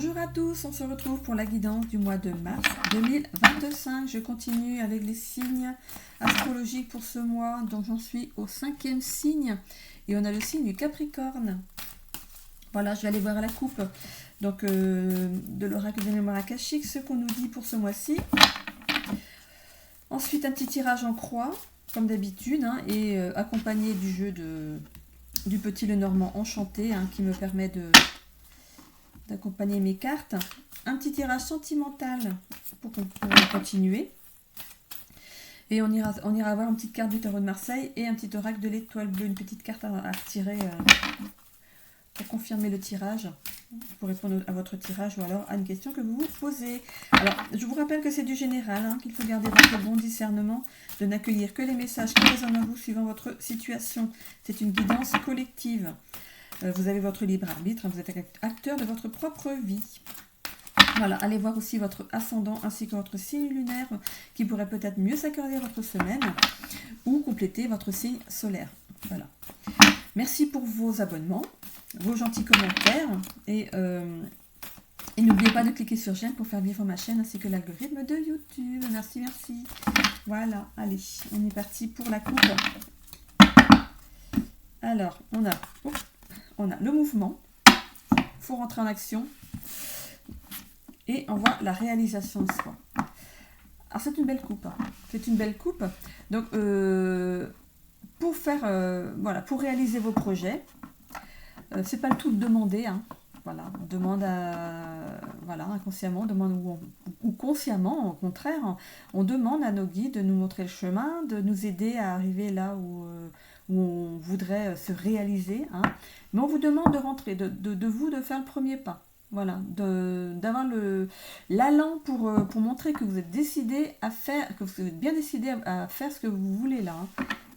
Bonjour à tous, on se retrouve pour la guidance du mois de mars 2025. Je continue avec les signes astrologiques pour ce mois. Donc j'en suis au 5e signe et on a le signe du Capricorne. Voilà, je vais aller voir à la coupe donc, de l'oracle des mémoires akashiques, ce qu'on nous dit pour ce mois-ci. Ensuite, un petit tirage en croix, comme d'habitude, hein, et accompagné du jeu du petit Lenormand enchanté, hein, qui me permet d'accompagner mes cartes. Un petit tirage sentimental pour continuer. Et on ira avoir une petite carte du tarot de Marseille et un petit oracle de l'étoile bleue, une petite carte à retirer pour confirmer le tirage, pour répondre à votre tirage ou alors à une question que vous vous posez. Alors, je vous rappelle que c'est du général, hein, qu'il faut garder votre bon discernement, de n'accueillir que les messages qui résonnent en vous suivant votre situation. C'est une guidance collective. Vous avez votre libre arbitre, vous êtes acteur de votre propre vie. Voilà, allez voir aussi votre ascendant ainsi que votre signe lunaire qui pourrait peut-être mieux s'accorder à votre semaine ou compléter votre signe solaire. Voilà. Merci pour vos abonnements, vos gentils commentaires et n'oubliez pas de cliquer sur j'aime pour faire vivre ma chaîne ainsi que l'algorithme de YouTube. Merci, merci. Voilà, allez, on est parti pour la coupe. Alors, on a le mouvement, il faut rentrer en action et on voit la réalisation de soi. Alors c'est une belle coupe, hein. C'est une belle coupe. Donc pour faire, voilà, pour réaliser vos projets, c'est pas le tout de demander, hein. Voilà, on demande voilà, inconsciemment, on demande ou consciemment, au contraire, on demande à nos guides de nous montrer le chemin, de nous aider à arriver là où on voudrait se réaliser, hein. Mais on vous demande de rentrer, de vous de faire le premier pas. Voilà, d'avoir l'allant pour montrer que vous êtes décidé à faire, que vous êtes bien décidé à faire ce que vous voulez là, hein.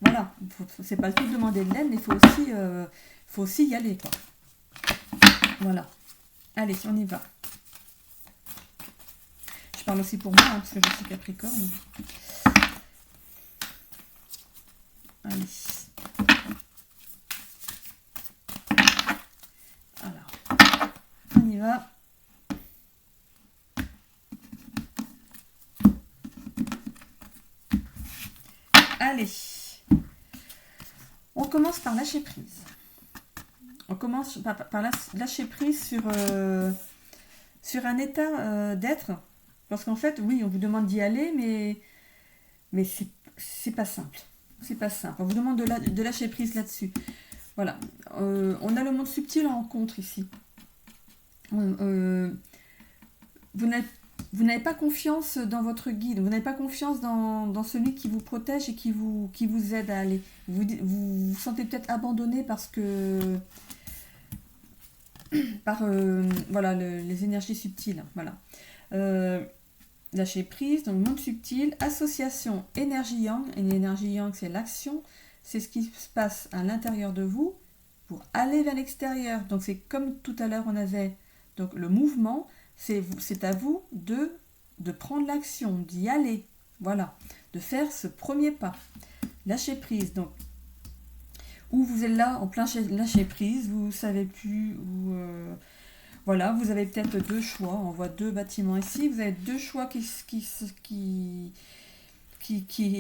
Voilà, c'est pas le tout de demander de l'aide, mais il faut aussi y aller, quoi. Voilà. Allez, on y va. Je parle aussi pour moi, hein, parce que je suis Capricorne. Allez. Alors, on y va. Allez. On commence par lâcher prise. On commence par lâcher prise sur un état d'être. Parce qu'en fait, oui, on vous demande d'y aller, mais c'est pas simple. C'est pas simple. On vous demande de lâcher prise là-dessus. Voilà. On a le monde subtil en rencontre ici. Vous n'avez pas confiance dans votre guide. Vous n'avez pas confiance dans celui qui vous protège et qui vous aide à aller. Vous vous sentez peut-être abandonné parce que par voilà, les énergies subtiles. Voilà. Lâcher prise, donc monde subtil, association, énergie yang. Et l'énergie yang, c'est l'action, c'est ce qui se passe à l'intérieur de vous pour aller vers l'extérieur. Donc c'est comme tout à l'heure on avait donc le mouvement, c'est à vous de prendre l'action, d'y aller, voilà, de faire ce premier pas. Lâcher prise, donc où vous êtes là en plein lâcher prise, vous ne savez plus où. Voilà, vous avez peut-être deux choix. On voit deux bâtiments ici. Vous avez deux choix qui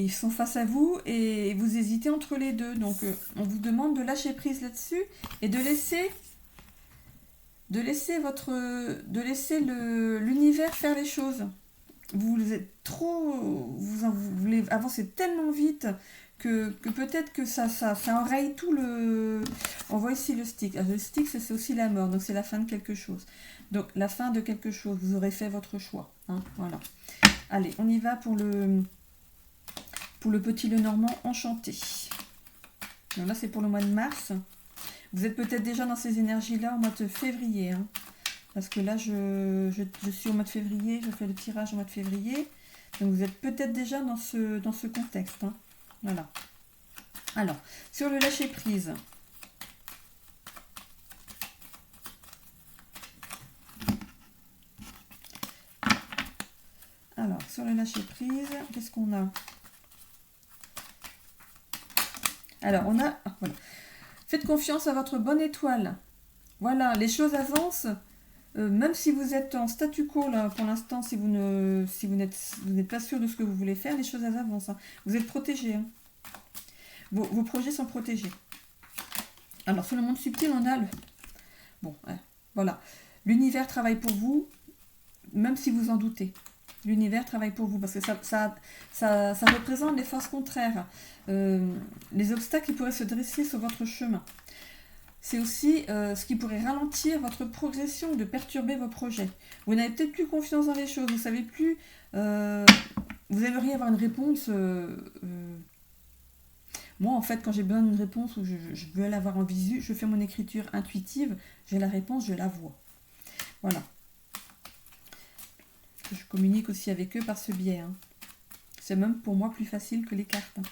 sont face à vous et vous hésitez entre les deux. Donc, on vous demande de lâcher prise là-dessus et de laisser l'univers faire les choses. Vous êtes trop, vous voulez avancer tellement vite que peut-être que ça enraye tout le... On voit ici le stick. Le stick, c'est aussi la mort, donc c'est la fin de quelque chose. Donc la fin de quelque chose, vous aurez fait votre choix, hein, voilà. Allez, on y va pour le petit Lenormand enchanté. Donc là, c'est pour le mois de mars. Vous êtes peut-être déjà dans ces énergies-là au mois de février, hein, parce que là, je suis au mois de février, je fais le tirage au mois de février. Donc vous êtes peut-être déjà dans ce contexte, hein. Voilà. Alors, sur le lâcher prise. Alors, sur le lâcher prise, qu'est-ce qu'on a? Alors, on a... voilà. Faites confiance à votre bonne étoile. Voilà, les choses avancent même si vous êtes en statu quo là pour l'instant, si vous n'êtes pas sûr de ce que vous voulez faire, les choses elles avancent, hein. Vous êtes protégé, hein. Vos projets sont protégés. Alors sur le monde subtil, on a le... Bon, voilà. L'univers travaille pour vous, même si vous en doutez. L'univers travaille pour vous, parce que ça représente les forces contraires, les obstacles qui pourraient se dresser sur votre chemin. C'est aussi ce qui pourrait ralentir votre progression ou de perturber vos projets. Vous n'avez peut-être plus confiance dans les choses, vous savez plus... vous aimeriez avoir une réponse... moi, en fait, quand j'ai besoin d'une réponse ou je veux l'avoir en visu, je fais mon écriture intuitive, j'ai la réponse, je la vois. Voilà. Je communique aussi avec eux par ce biais, hein. C'est même pour moi plus facile que les cartes, hein,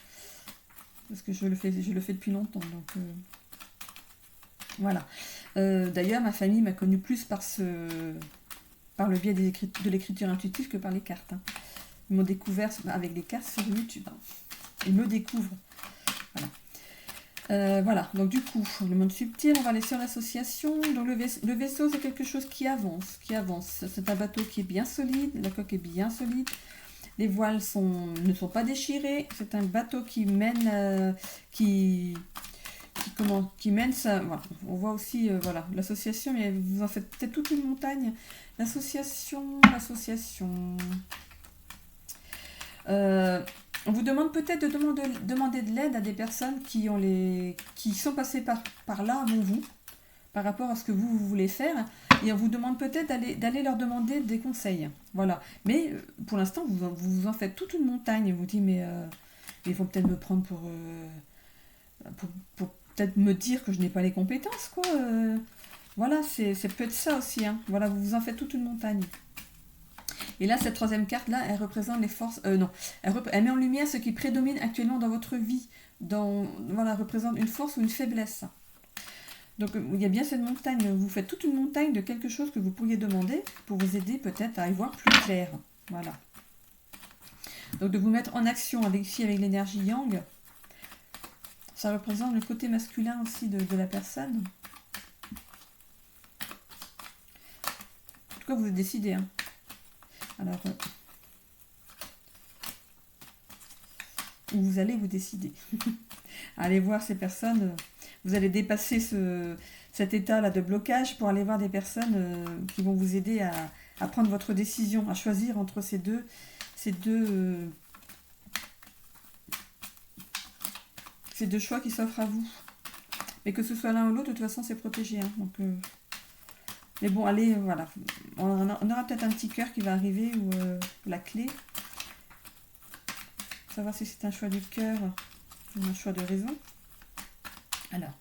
parce que je le fais depuis longtemps. Donc voilà. D'ailleurs, ma famille m'a connue plus par le biais de l'écriture intuitive que par les cartes, hein. Ils m'ont découvert avec les cartes sur YouTube, hein. Ils me découvrent. Voilà. Voilà, donc du coup, le monde subtil, on va aller sur l'association. Donc le vaisseau, c'est quelque chose qui avance, C'est un bateau qui est bien solide, la coque est bien solide. Les voiles ne sont pas déchirées. C'est un bateau qui mène, qui mène ça. Voilà. On voit aussi, voilà, l'association, mais vous en faites peut-être toute une montagne. L'association. On vous demande peut-être de demander de l'aide à des personnes qui sont passées par là avant vous, par rapport à ce que vous voulez faire, et on vous demande peut-être d'aller leur demander des conseils. Voilà. Mais pour l'instant, vous en faites toute une montagne. Vous dites, mais ils vont peut-être me prendre pour peut-être me dire que je n'ai pas les compétences, quoi. Voilà, c'est peut-être ça aussi, hein. Voilà, vous en faites toute une montagne. Et là, cette troisième carte-là, elle représente les forces... non, elle met en lumière ce qui prédomine actuellement dans votre vie. Voilà, représente une force ou une faiblesse. Donc, il y a bien cette montagne. Vous faites toute une montagne de quelque chose que vous pourriez demander pour vous aider peut-être à y voir plus clair. Voilà. Donc, de vous mettre en action ici avec l'énergie yang. Ça représente le côté masculin aussi de la personne. En tout cas, vous êtes décidé, hein. Alors, vous allez vous décider. Allez voir ces personnes. Vous allez dépasser cet état-là de blocage pour aller voir des personnes qui vont vous aider à prendre votre décision, à choisir entre ces deux choix qui s'offrent à vous. Mais que ce soit l'un ou l'autre, de toute façon, c'est protégé, hein. Donc, mais bon, allez, voilà. On aura peut-être un petit cœur qui va arriver ou la clé. Savoir si c'est un choix du cœur ou un choix de raison. Alors,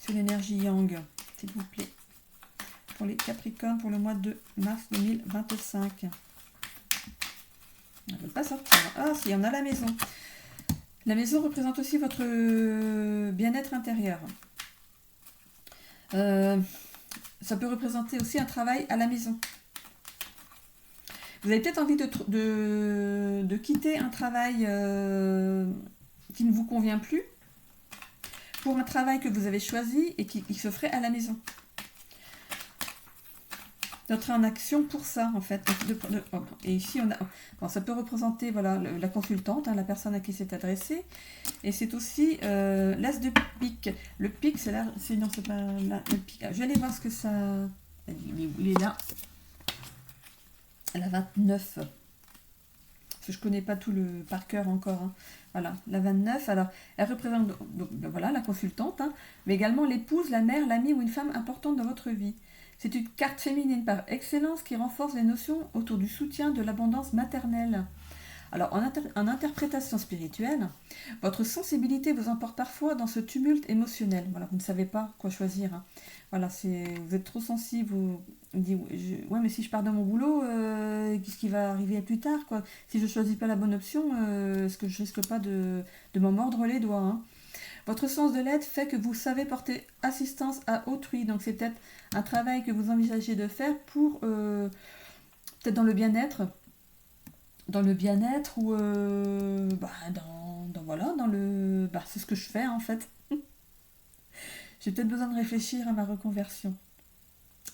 sur l'énergie yang, s'il vous plaît. Pour les Capricornes, pour le mois de mars 2025. On ne veut pas sortir. Ah, si, on a la maison. La maison représente aussi votre bien-être intérieur. Ça peut représenter aussi un travail à la maison. Vous avez peut-être envie de quitter un travail qui ne vous convient plus pour un travail que vous avez choisi et qui se ferait à la maison. D'entrer en action pour ça, en fait. Et ici, on a... Bon, ça peut représenter voilà, la consultante, hein, la personne à qui c'est adressé. Et c'est aussi l'as de pique. Le pique, c'est là... Non, c'est pas là, le pique. Je vais aller voir ce que ça... Il est là. La 29. Parce que je ne connais pas tout le par cœur encore, hein. Voilà, la 29. Alors, elle représente donc, voilà, la consultante, hein, mais également l'épouse, la mère, l'amie ou une femme importante dans votre vie. C'est une carte féminine par excellence qui renforce les notions autour du soutien de l'abondance maternelle. Alors, en interprétation spirituelle, votre sensibilité vous emporte parfois dans ce tumulte émotionnel. Voilà, vous ne savez pas quoi choisir, hein. Voilà, vous êtes trop sensible. Vous dites, ouais, mais si je pars de mon boulot, qu'est-ce qui va arriver plus tard, quoi? Si je ne choisis pas la bonne option, est-ce que je risque pas de m'en mordre les doigts, hein? Votre sens de l'aide fait que vous savez porter assistance à autrui. Donc, c'est peut-être un travail que vous envisagez de faire pour, peut-être dans le bien-être. Dans le bien-être ou voilà, dans le... c'est ce que je fais, en fait. J'ai peut-être besoin de réfléchir à ma reconversion.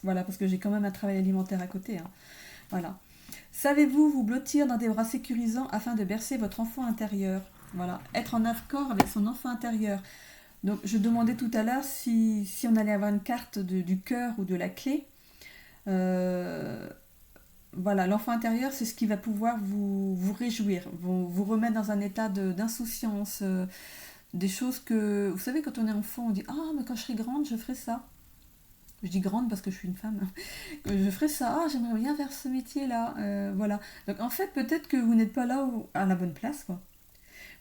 Voilà, parce que j'ai quand même un travail alimentaire à côté. Hein. Voilà. Savez-vous vous blottir dans des bras sécurisants afin de bercer votre enfant intérieur? Voilà, être en accord avec son enfant intérieur. Donc, je demandais tout à l'heure si on allait avoir une carte du cœur ou de la clé. Euh, voilà, l'enfant intérieur, c'est ce qui va pouvoir vous réjouir, vous remettre dans un état d'insouciance, des choses que... Vous savez, quand on est enfant, on dit « Ah, mais quand je serai grande, je ferai ça ». Je dis grande parce que je suis une femme. Je ferai ça, ah, j'aimerais bien faire ce métier-là. Voilà. Donc en fait, peut-être que vous n'êtes pas là à la bonne place, quoi.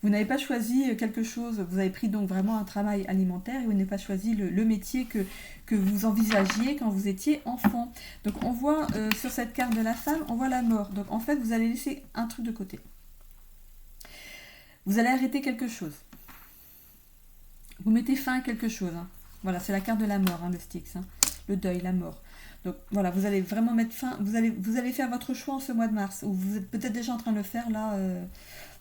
Vous n'avez pas choisi quelque chose, vous avez pris donc vraiment un travail alimentaire et vous n'avez pas choisi le métier que vous envisagiez quand vous étiez enfant. Donc on voit sur cette carte de la femme, on voit la mort. Donc en fait, vous allez laisser un truc de côté. Vous allez arrêter quelque chose. Vous mettez fin à quelque chose. Hein. Voilà, c'est la carte de la mort, hein, le Styx. Hein. Le deuil, la mort. Donc voilà, vous allez vraiment mettre fin, vous allez faire votre choix en ce mois de mars, ou vous êtes peut-être déjà en train de le faire là,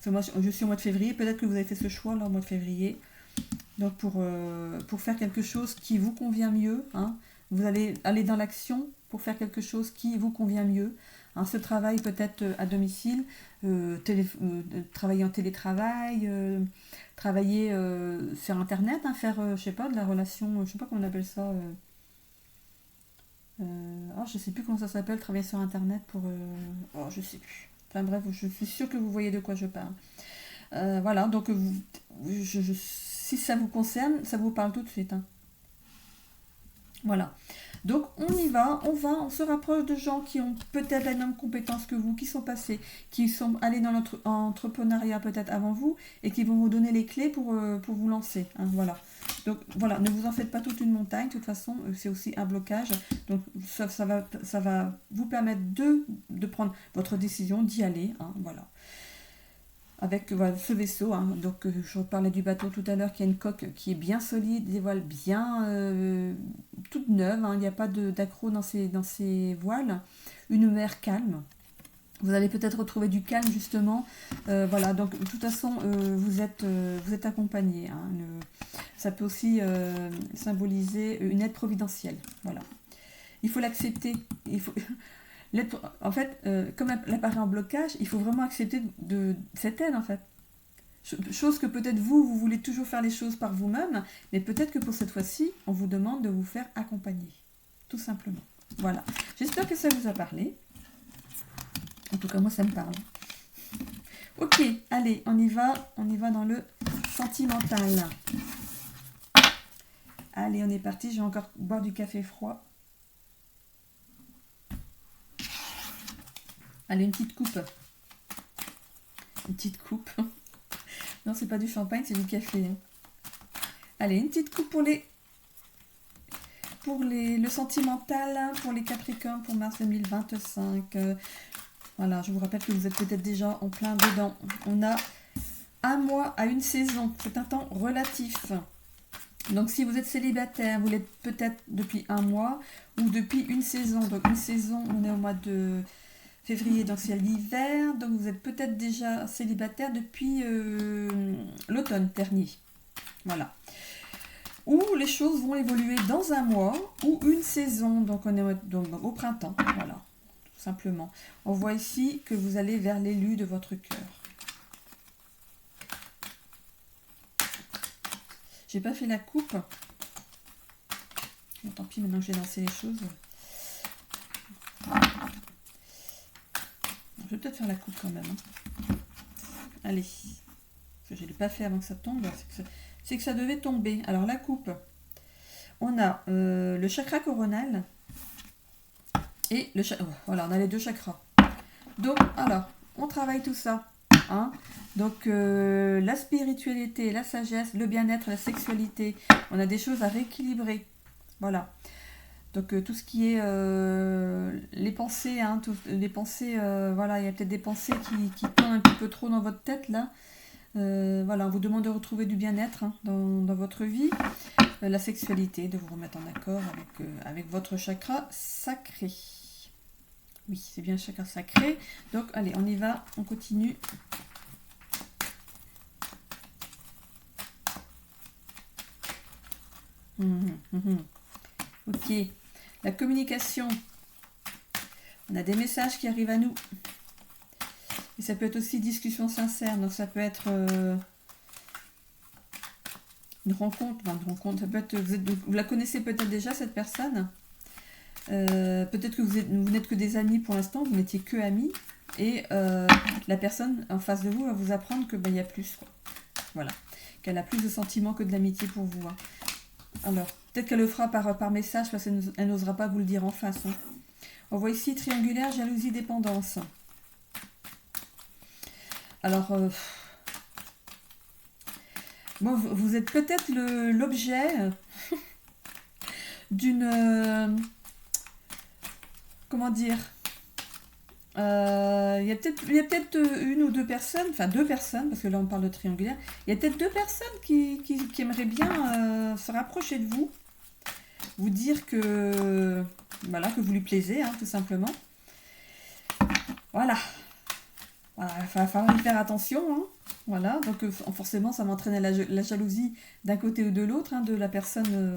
moi, je suis au mois de février, peut-être que vous avez fait ce choix là au mois de février, donc pour faire quelque chose qui vous convient mieux, hein, vous allez aller dans l'action pour faire quelque chose qui vous convient mieux, hein, ce travail peut-être à domicile, travailler en télétravail, travailler sur internet, hein, faire, je sais pas, de la relation, je sais pas comment on appelle ça, je sais plus comment ça s'appelle, travailler sur internet pour... je sais plus. Enfin bref, je suis sûre que vous voyez de quoi je parle. Voilà, donc si ça vous concerne, ça vous parle tout de suite. Hein. Voilà. Donc on y va, on se rapproche de gens qui ont peut-être les mêmes compétences que vous, qui sont passés, qui sont allés dans l'entrepreneuriat peut-être avant vous et qui vont vous donner les clés pour vous lancer. Hein, voilà. Donc voilà, ne vous en faites pas toute une montagne, de toute façon c'est aussi un blocage. Donc ça va vous permettre de prendre votre décision, d'y aller. Hein, voilà. Avec ce vaisseau, hein. Donc je parlais du bateau tout à l'heure qui a une coque qui est bien solide, des voiles bien toutes neuves, hein. Il n'y a pas d'accroc dans ces voiles, une mer calme. Vous allez peut-être retrouver du calme justement, voilà. Donc de toute façon vous êtes accompagné. Hein. Ça peut aussi symboliser une aide providentielle, voilà. Il faut l'accepter. En fait, comme elle apparaît en blocage, il faut vraiment accepter cette aide, en fait. Chose que peut-être vous voulez toujours faire les choses par vous-même, mais peut-être que pour cette fois-ci, on vous demande de vous faire accompagner. Tout simplement. Voilà. J'espère que ça vous a parlé. En tout cas, moi, ça me parle. Ok, allez, on y va dans le sentimental. Allez, on est parti. Je vais encore boire du café froid. Allez, une petite coupe. Une petite coupe. Non, c'est pas du champagne, c'est du café. Allez, une petite coupe pour le sentimental, pour les Capricornes, pour mars 2025. Voilà, je vous rappelle que vous êtes peut-être déjà en plein dedans. On a un mois à une saison. C'est un temps relatif. Donc, si vous êtes célibataire, vous l'êtes peut-être depuis un mois ou depuis une saison. Donc, une saison, on est au mois de février, donc c'est l'hiver, donc vous êtes peut-être déjà célibataire depuis l'automne dernier. Voilà. Ou les choses vont évoluer dans un mois ou une saison, donc on est au printemps. Voilà, tout simplement. On voit ici que vous allez vers l'élu de votre cœur. J'ai pas fait la coupe. Bon, tant pis, maintenant que j'ai lancé les choses. Je vais peut-être faire la coupe quand même. Hein. Allez. Parce que je ne l'ai pas fait avant que ça tombe. C'est que ça devait tomber. Alors la coupe. On a le chakra coronal. Et le chakra. Voilà, on a les deux chakras. Donc, alors, on travaille tout ça. Hein. Donc, la spiritualité, la sagesse, le bien-être, la sexualité. On a des choses à rééquilibrer. Voilà. Donc tout ce qui est les pensées, hein, les pensées, voilà, il y a peut-être des pensées qui tournent un petit peu trop dans votre tête là. Voilà, on vous demande de retrouver du bien-être hein, dans votre vie, la sexualité, de vous remettre en accord avec votre chakra sacré. Oui, c'est bien le chakra sacré. Donc allez, on y va, on continue. Ok. La communication. On a des messages qui arrivent à nous. Et ça peut être aussi discussion sincère. Donc ça peut être une rencontre. Enfin, une rencontre. Ça peut être, vous la connaissez peut-être déjà, cette personne. Peut-être que vous n'êtes que des amis pour l'instant. Vous n'étiez que amis. Et la personne en face de vous va vous apprendre que y a plus. Quoi. Voilà. Qu'elle a plus de sentiments que de l'amitié pour vous. Hein. Alors, peut-être qu'elle le fera par message parce qu'elle n'osera pas vous le dire en face. Hein. On voit ici triangulaire, jalousie, dépendance. Alors, bon, vous êtes peut-être l'objet d'une... comment dire, il y a peut-être une ou deux personnes, enfin 2 personnes, parce que là on parle de triangulaire, il y a peut-être 2 personnes qui aimeraient bien se rapprocher de vous, vous dire que, voilà, que vous lui plaisez, hein, tout simplement. Voilà. Voilà, il va falloir y faire attention. Hein. Voilà, donc forcément ça m'entraîne la jalousie d'un côté ou de l'autre, hein, de la personne,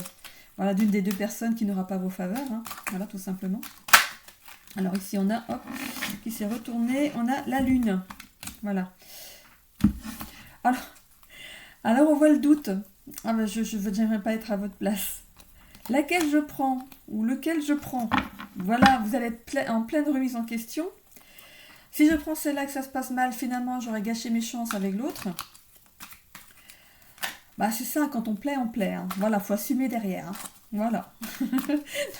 voilà, d'une des 2 personnes qui n'aura pas vos faveurs. Hein. Voilà, tout simplement. Alors ici on a, hop, qui s'est retourné, on a la lune. Voilà. Alors on voit le doute. Ah ben je n'aimerais pas être à votre place. Laquelle je prends ou lequel je prends. Voilà, vous allez être en pleine remise en question. Si je prends celle-là que ça se passe mal, finalement j'aurais gâché mes chances avec l'autre. Bah c'est ça, quand on plaît, on plaît. Hein. Voilà, faut assumer derrière. Hein. Voilà.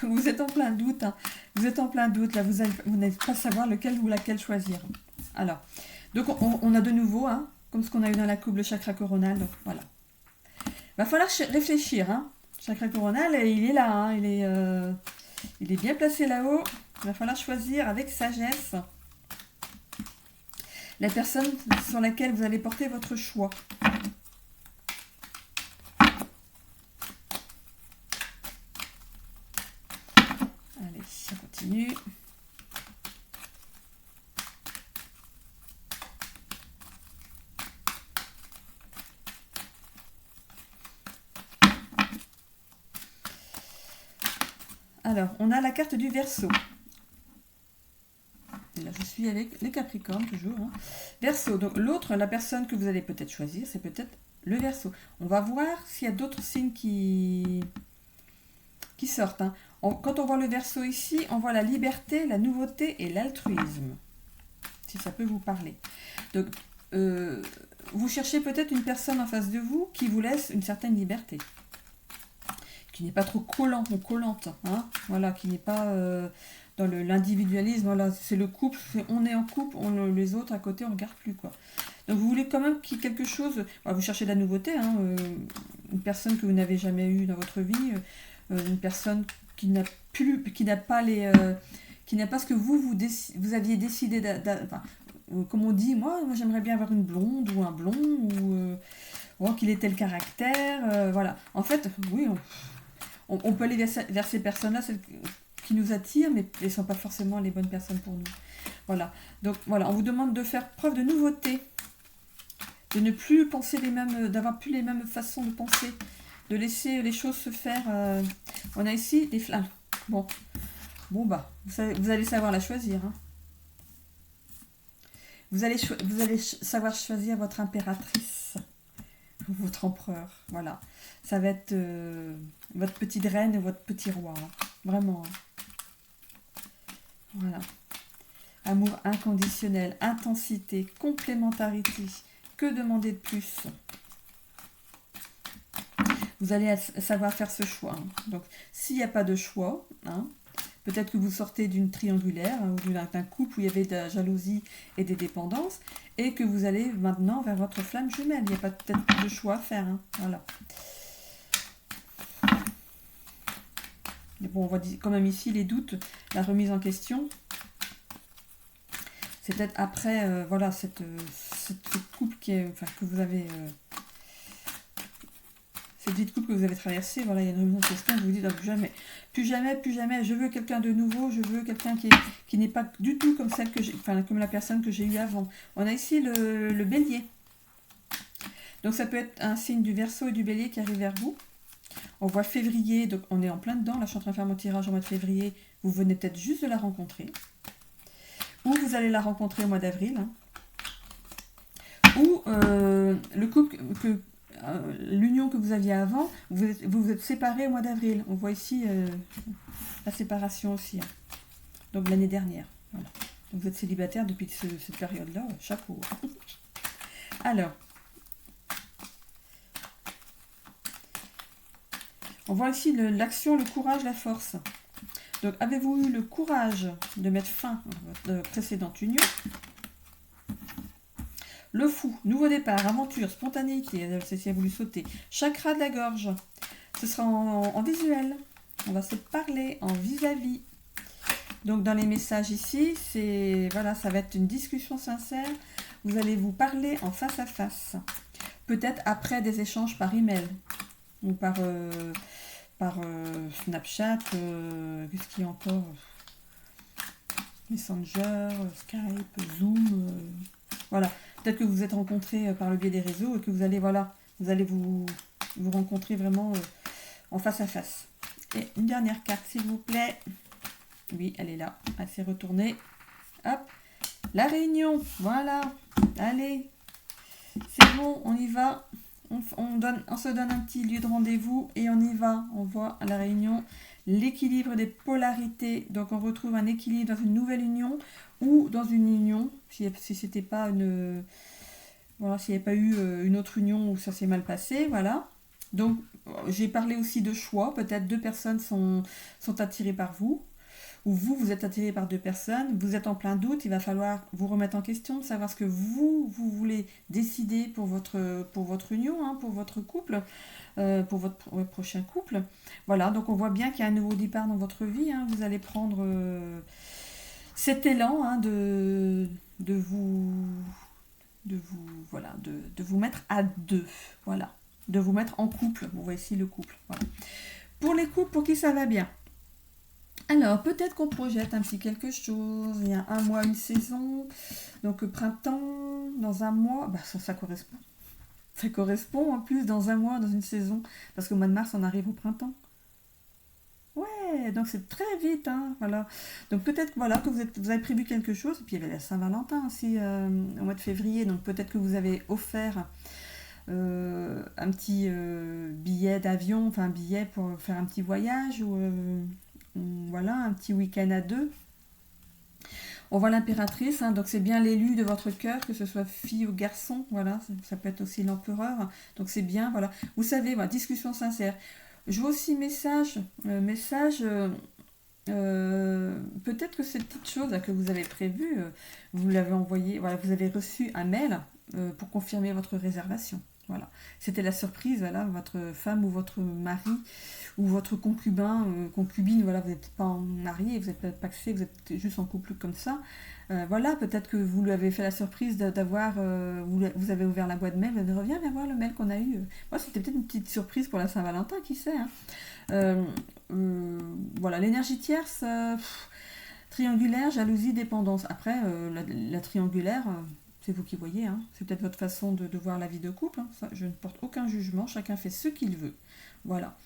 Donc vous êtes en plein doute. Hein. Vous êtes en plein doute. Là, vous n'allez pas savoir lequel ou laquelle choisir. Alors, donc on a de nouveau, hein, comme ce qu'on a eu dans la coupe, le chakra coronal. Donc voilà. Va falloir réfléchir. Hein. Chakra coronal, il est là. Hein. Il est bien placé là-haut. Il va falloir choisir avec sagesse la personne sur laquelle vous allez porter votre choix. Allez, on continue. Alors, on a la carte du Verseau. Et là, je suis avec les Capricornes, toujours. Hein. Verseau, donc l'autre, la personne que vous allez peut-être choisir, c'est peut-être le Verseau. On va voir s'il y a d'autres signes qui sortent. Hein. Quand on voit le Verseau ici, on voit la liberté, la nouveauté et l'altruisme. Si ça peut vous parler. Donc, vous cherchez peut-être une personne en face de vous qui vous laisse une certaine liberté. Qui n'est pas trop collant ou collante. Hein. Voilà, qui n'est pas dans l'individualisme. Voilà, c'est le couple, on est en couple, les autres à côté, on ne regarde plus. Quoi. Donc, vous voulez quand même qu'il y ait quelque chose. Vous cherchez de la nouveauté. Hein, une personne que vous n'avez jamais eue dans votre vie. Une personne qui n'a pas ce que vous aviez décidé comme on dit, moi j'aimerais bien avoir une blonde ou un blond ou qu'il ait tel caractère, voilà. En fait, oui, on peut aller vers ces personnes-là, celles qui nous attirent, mais elles ne sont pas forcément les bonnes personnes pour nous. Voilà. Donc voilà, on vous demande de faire preuve de nouveauté, de ne plus penser d'avoir plus les mêmes façons de penser, de laisser les choses se faire. On a ici des flammes. Bon bah, vous allez savoir la choisir. Hein. Vous allez savoir choisir votre impératrice, votre empereur. Voilà, ça va être votre petite reine et votre petit roi. Hein. Vraiment. Hein. Voilà. Amour inconditionnel, intensité, complémentarité. Que demander de plus ? Vous allez savoir faire ce choix. Hein. Donc, s'il n'y a pas de choix, hein, peut-être que vous sortez d'une triangulaire hein, ou d'un couple où il y avait de la jalousie et des dépendances, et que vous allez maintenant vers votre flamme jumelle. Il n'y a pas peut-être de choix à faire. Hein. Voilà. Mais bon, on voit quand même ici les doutes, la remise en question. C'est peut-être après, voilà, cette couple que vous avez... cette vie de couple que vous avez traversée, voilà, il y a une remise en question, vous vous dites plus jamais, je veux quelqu'un de nouveau, je veux quelqu'un qui n'est pas du tout comme comme la personne que j'ai eue avant. On a ici le bélier. Donc ça peut être un signe du Verseau et du bélier qui arrive vers vous. On voit février, donc on est en plein dedans. Là, je suis en train de faire mon tirage au mois de février. Vous venez peut-être juste de la rencontrer. Ou vous allez la rencontrer au mois d'avril. Hein. Ou le couple l'union que vous aviez avant, vous êtes séparés au mois d'avril. On voit ici la séparation aussi. Hein. Donc l'année dernière. Voilà. Donc vous êtes célibataire depuis cette période-là. Chapeau. Alors. On voit ici l'action, le courage, la force. Donc, avez-vous eu le courage de mettre fin à votre précédente union? Le fou, nouveau départ, aventure, spontanéité, c'est si a voulu sauter. Chakra de la gorge, ce sera en visuel. On va se parler en vis-à-vis. Donc, dans les messages ici, voilà, ça va être une discussion sincère. Vous allez vous parler en face à face. Peut-être après des échanges par email ou par Snapchat, qu'est-ce qu'il y a encore, Messenger, Skype, Zoom, voilà. Peut-être que vous vous êtes rencontrés par le biais des réseaux et que vous allez, voilà, vous rencontrer vraiment en face à face. Et une dernière carte, s'il vous plaît. Oui, elle est là, elle s'est retournée. Hop, la réunion, voilà. Allez, c'est bon, on y va. On se donne un petit lieu de rendez-vous et on y va. On voit à la réunion l'équilibre des polarités. Donc on retrouve un équilibre dans une nouvelle union ou dans une union. Si c'était pas une... Voilà, s'il n'y avait pas eu une autre union où ça s'est mal passé. Voilà. Donc j'ai parlé aussi de choix. Peut-être 2 personnes sont attirées par vous. Ou vous êtes attiré par 2 personnes, vous êtes en plein doute, il va falloir vous remettre en question, savoir ce que vous voulez décider pour votre union, hein, pour votre couple, pour votre prochain couple. Voilà, donc on voit bien qu'il y a un nouveau départ dans votre vie, hein, vous allez prendre cet élan hein, de vous mettre à 2, voilà, de vous mettre en couple, vous voyez ici le couple. Voilà. Pour les couples, pour qui ça va bien? Alors, peut-être qu'on projette un petit quelque chose. Il y a un mois, une saison. Donc, printemps, dans un mois. Bah, ça correspond. Ça correspond en plus dans un mois, dans une saison. Parce qu'au mois de mars, on arrive au printemps. Ouais, donc c'est très vite. Hein, voilà. Donc, peut-être voilà, que vous avez prévu quelque chose. Et puis, il y avait la Saint-Valentin aussi au mois de février. Donc, peut-être que vous avez offert un petit billet d'avion. Enfin, un billet pour faire un petit voyage ou... voilà, un petit week-end à 2. On voit l'impératrice, hein, donc c'est bien l'élu de votre cœur, que ce soit fille ou garçon, voilà, ça peut être aussi l'empereur, donc c'est bien, voilà. Vous savez, voilà, discussion sincère. Je vois aussi message, peut-être que cette petite chose là, que vous avez prévue, vous l'avez envoyé, voilà, vous avez reçu un mail pour confirmer votre réservation. Voilà. C'était la surprise, voilà, votre femme ou votre mari ou votre concubin, concubine, voilà, vous n'êtes pas marié, vous n'êtes pas paxé, vous êtes juste en couple comme ça. Voilà, peut-être que vous lui avez fait la surprise d'avoir, vous avez ouvert la boîte mail, vous avez dit, reviens, viens voir le mail qu'on a eu. Moi, c'était peut-être une petite surprise pour la Saint-Valentin, qui sait. Hein. Voilà, l'énergie tierce, triangulaire, jalousie, dépendance. Après, la triangulaire... c'est vous qui voyez, hein. C'est peut-être votre façon de voir la vie de couple. Hein. Ça, je ne porte aucun jugement, chacun fait ce qu'il veut. Voilà.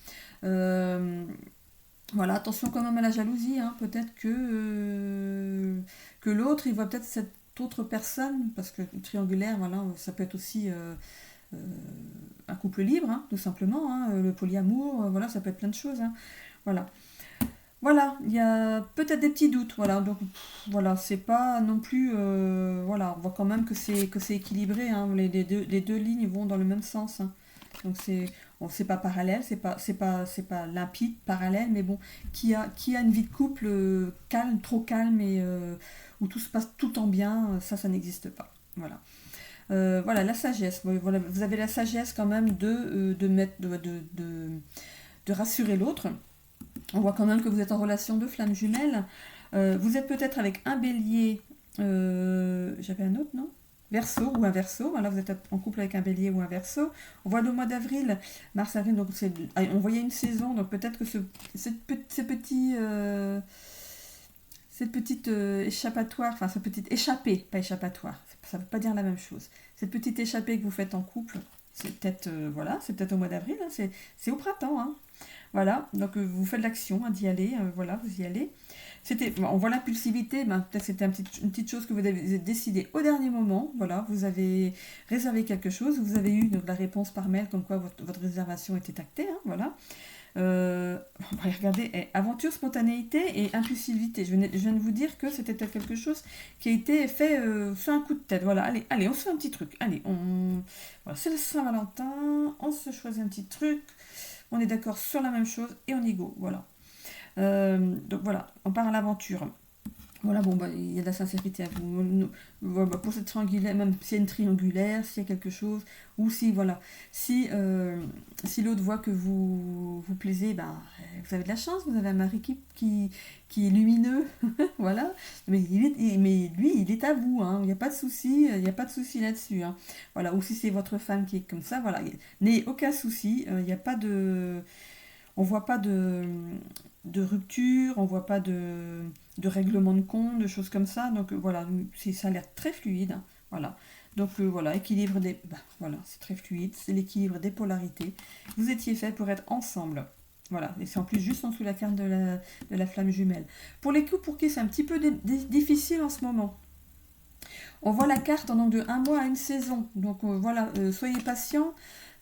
Voilà, attention quand même à la jalousie. Hein. Peut-être que l'autre, il voit peut-être cette autre personne, parce que triangulaire, voilà, ça peut être aussi un couple libre, hein, tout simplement. Hein. Le polyamour, voilà, ça peut être plein de choses. Hein. Voilà. Voilà, il y a peut-être des petits doutes, voilà, donc voilà, c'est pas non plus, voilà, on voit quand même que c'est équilibré, hein, les deux lignes vont dans le même sens, hein. Donc c'est pas parallèle, c'est pas limpide, parallèle, mais bon, qui a une vie de couple calme, trop calme et où tout se passe tout le temps bien, ça n'existe pas, voilà. Voilà, la sagesse, voilà, vous avez la sagesse quand même de rassurer l'autre. On voit quand même que vous êtes en relation de flamme jumelle. Vous êtes peut-être avec un bélier. J'avais un autre, non? Verseau ou un verseau. Voilà, vous êtes en couple avec un bélier ou un verseau. On voit le mois d'avril, mars-avril, donc on voyait une saison. Donc peut-être que cette petite échappatoire, enfin cette petite échappée, pas échappatoire, ça ne veut pas dire la même chose. Cette petite échappée que vous faites en couple, c'est peut-être voilà, c'est peut-être au mois d'avril, hein, c'est au printemps, hein. Voilà, donc vous faites l'action d'y aller, voilà, vous y allez. On voit l'impulsivité, peut-être c'était une petite chose que vous avez décidé au dernier moment, voilà, vous avez réservé quelque chose, vous avez eu donc, la réponse par mail comme quoi votre réservation était actée, hein, voilà. Regardez, aventure, spontanéité et impulsivité. Je viens de vous dire que c'était quelque chose qui a été fait sur un coup de tête. Voilà, allez, on se fait un petit truc. Allez, voilà, c'est le Saint-Valentin, on se choisit un petit truc, on est d'accord sur la même chose et on y go. Voilà. Donc voilà, on part à l'aventure. Voilà, bon, il y a de la sincérité à vous. Pour cette triangulaire, même s'il y a une triangulaire, s'il y a quelque chose, ou si, voilà, si l'autre voit que vous plaisez, vous avez de la chance, vous avez un mari qui est lumineux, voilà, mais lui, il est à vous, hein, il n'y a pas de souci, là-dessus, hein. Voilà, ou si c'est votre femme qui est comme ça, voilà, n'ayez aucun souci, il n'y a pas de... On voit pas de rupture, on voit pas de règlement de compte, de choses comme ça. Donc voilà, ça a l'air très fluide. Hein, voilà. Donc voilà, équilibre des... voilà, c'est très fluide, c'est l'équilibre des polarités. Vous étiez fait pour être ensemble. Voilà, et c'est en plus juste en dessous de la carte de la flamme jumelle. Pour les coups pour qui c'est un petit peu difficile en ce moment. On voit la carte donc, de 1 mois à une saison. Donc voilà, soyez patients.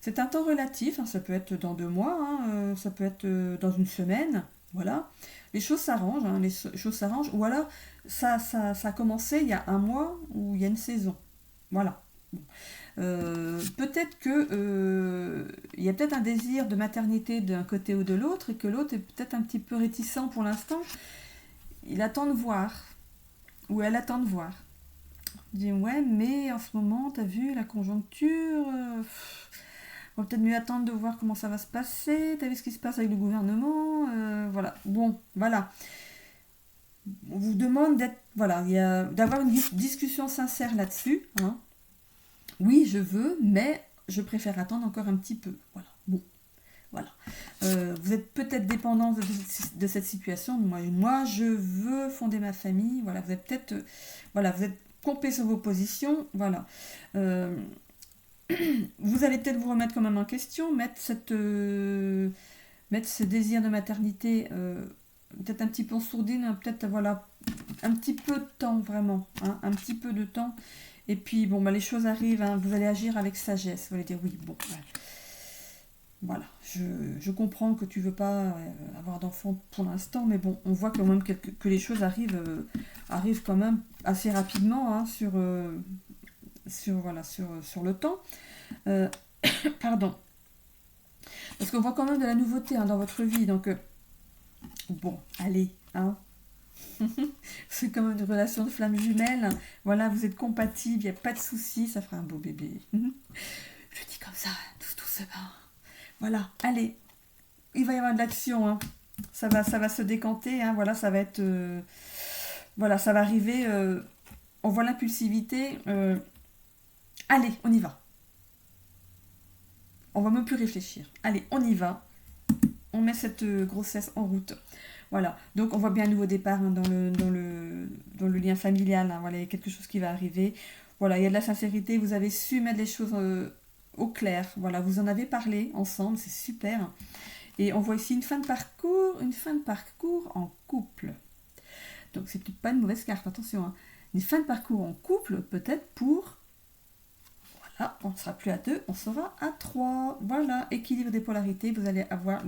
C'est un temps relatif, hein, ça peut être dans 2 mois, hein, ça peut être dans une semaine, voilà. Les choses s'arrangent, hein, ou alors ça a commencé il y a 1 mois ou il y a une saison, voilà. Bon. Peut-être que il y a peut-être un désir de maternité d'un côté ou de l'autre et que l'autre est peut-être un petit peu réticent pour l'instant. Il attend de voir, ou elle attend de voir. Il dit ouais, mais en ce moment, t'as vu la conjoncture. On va peut-être mieux attendre de voir comment ça va se passer. T'as vu ce qui se passe avec le gouvernement, voilà. Bon, voilà. On vous demande d'avoir une discussion sincère là-dessus. Hein. Oui, je veux, mais je préfère attendre encore un petit peu. Voilà. Bon, voilà. Vous êtes peut-être dépendant de cette situation. Moi, je veux fonder ma famille. Voilà, vous êtes peut-être, vous êtes compé sur vos positions. Voilà. Vous allez peut-être vous remettre quand même en question, mettre ce désir de maternité peut-être un petit peu en sourdine, hein, peut-être voilà, un petit peu de temps vraiment, hein, un petit peu de temps. Et puis bon, les choses arrivent, hein, vous allez agir avec sagesse, vous allez dire oui, bon, ouais. Voilà, je comprends que tu veux pas avoir d'enfant pour l'instant, mais bon, on voit quand même que les choses arrivent quand même assez rapidement hein, sur le temps. Pardon. Parce qu'on voit quand même de la nouveauté hein, dans votre vie. Donc, bon, allez. Hein. C'est comme une relation de flamme jumelle. Voilà, vous êtes compatibles, il n'y a pas de souci, ça fera un beau bébé. Je dis comme ça, tout doucement. Voilà, allez. Il va y avoir de l'action. Hein. Ça va se décanter. Hein. Voilà, ça va être... ça va arriver. On voit l'impulsivité. Allez, on y va. On va même plus réfléchir. Allez, on y va. On met cette grossesse en route. Voilà. Donc on voit bien un nouveau départ hein, dans le lien familial. Hein. Voilà, il y a quelque chose qui va arriver. Voilà, il y a de la sincérité. Vous avez su mettre les choses au clair. Voilà, vous en avez parlé ensemble. C'est super. Et on voit ici une fin de parcours en couple. Donc c'est peut-être pas une mauvaise carte. Attention. Hein. Une fin de parcours en couple, peut-être pour... Voilà, on ne sera plus à 2, on sera à 3. Voilà, équilibre des polarités, vous allez avoir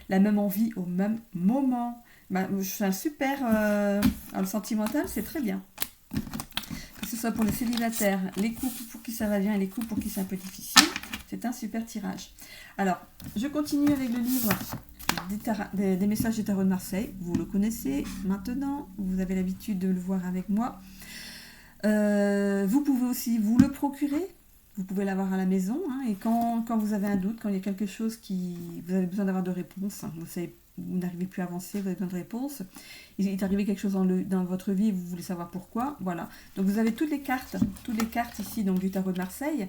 la même envie au même moment. Je fais un super... le sentimental, c'est très bien. Que ce soit pour les célibataires, les couples pour qui ça va bien et les couples pour qui c'est un peu difficile, c'est un super tirage. Alors, je continue avec le livre des messages du tarot de Marseille. Vous le connaissez maintenant, vous avez l'habitude de le voir avec moi. Vous pouvez aussi vous le procurer. Vous pouvez l'avoir à la maison hein, et quand vous avez un doute, quand il y a quelque chose vous avez besoin d'avoir de réponses, hein, vous n'arrivez plus à avancer, vous avez besoin de réponses, il est arrivé quelque chose dans votre vie et vous voulez savoir pourquoi, voilà. Donc vous avez toutes les cartes ici donc, du tarot de Marseille.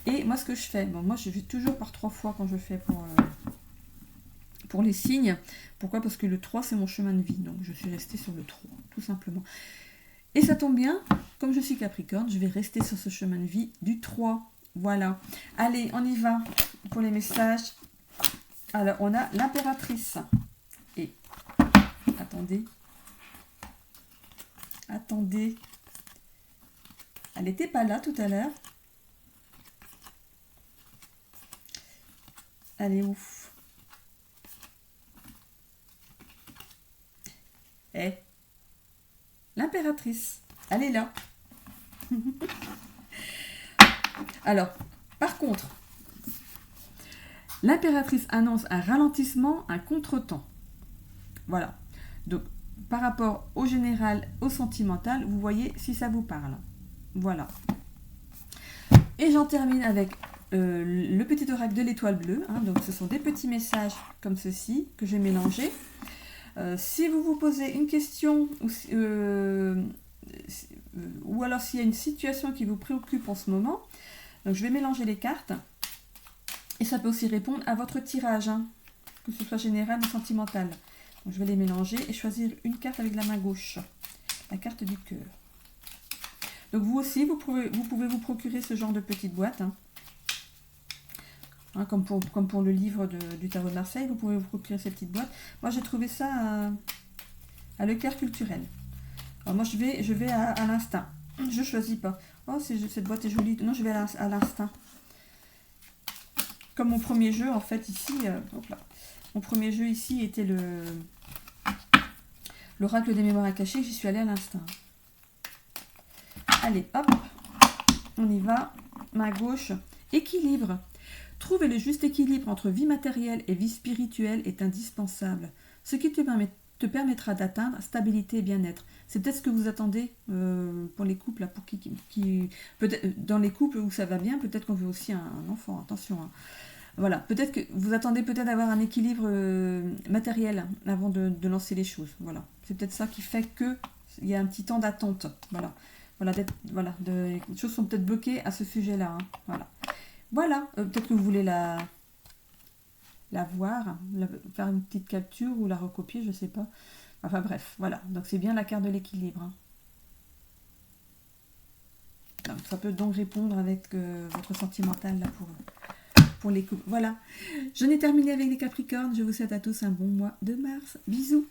Et moi ce que je fais, moi je fais toujours par 3 fois quand je fais pour les signes. Pourquoi ? Parce que le 3 c'est mon chemin de vie, donc je suis restée sur le 3, tout simplement. Et ça tombe bien, comme je suis Capricorne, je vais rester sur ce chemin de vie du 3. Voilà. Allez, on y va pour les messages. Alors, on a l'impératrice. Et, attendez. Attendez. Elle n'était pas là tout à l'heure. Elle est où? Eh, l'impératrice, elle est là. Alors, par contre, l'impératrice annonce un ralentissement, un contretemps. Voilà. Donc, par rapport au général, au sentimental, vous voyez si ça vous parle. Voilà. Et j'en termine avec le petit oracle de l'étoile bleue. Hein. Donc, ce sont des petits messages comme ceci que j'ai mélangés. Si vous vous posez une question ou alors s'il y a une situation qui vous préoccupe en ce moment, donc je vais mélanger les cartes et ça peut aussi répondre à votre tirage, hein, que ce soit général ou sentimental. Donc je vais les mélanger et choisir une carte avec la main gauche, la carte du cœur. Donc vous aussi, vous pouvez vous procurer ce genre de petite boîte. Hein. Hein, comme pour le livre du tarot de Marseille, vous pouvez vous procurer ces petites boîtes. Moi, j'ai trouvé ça à Leclerc Culturel. Alors moi, je vais à l'instinct. Je ne choisis pas. Oh, cette boîte est jolie. Non, je vais à l'instinct. Comme mon premier jeu, en fait, ici... hop là. Mon premier jeu ici était l'oracle des mémoires à cacher. J'y suis allée à l'instinct. Allez, hop. On y va. Main gauche. Équilibre. Trouver le juste équilibre entre vie matérielle et vie spirituelle est indispensable, ce qui te permettra d'atteindre stabilité et bien-être. C'est peut-être ce que vous attendez pour les couples, là, pour qui peut-être dans les couples où ça va bien, peut-être qu'on veut aussi un enfant, attention. Hein. Voilà, peut-être que vous attendez peut-être avoir un équilibre matériel avant de lancer les choses. Voilà, c'est peut-être ça qui fait que il y a un petit temps d'attente. Voilà, les choses sont peut-être bloquées à ce sujet-là. Hein. Voilà. Voilà, peut-être que vous voulez la voir, faire une petite capture ou la recopier, je ne sais pas. Enfin bref, voilà. Donc c'est bien la carte de l'équilibre. Hein. Donc, ça peut donc répondre avec votre sentimental là, pour les couples. Voilà, je n'ai terminé avec les Capricornes. Je vous souhaite à tous un bon mois de mars. Bisous.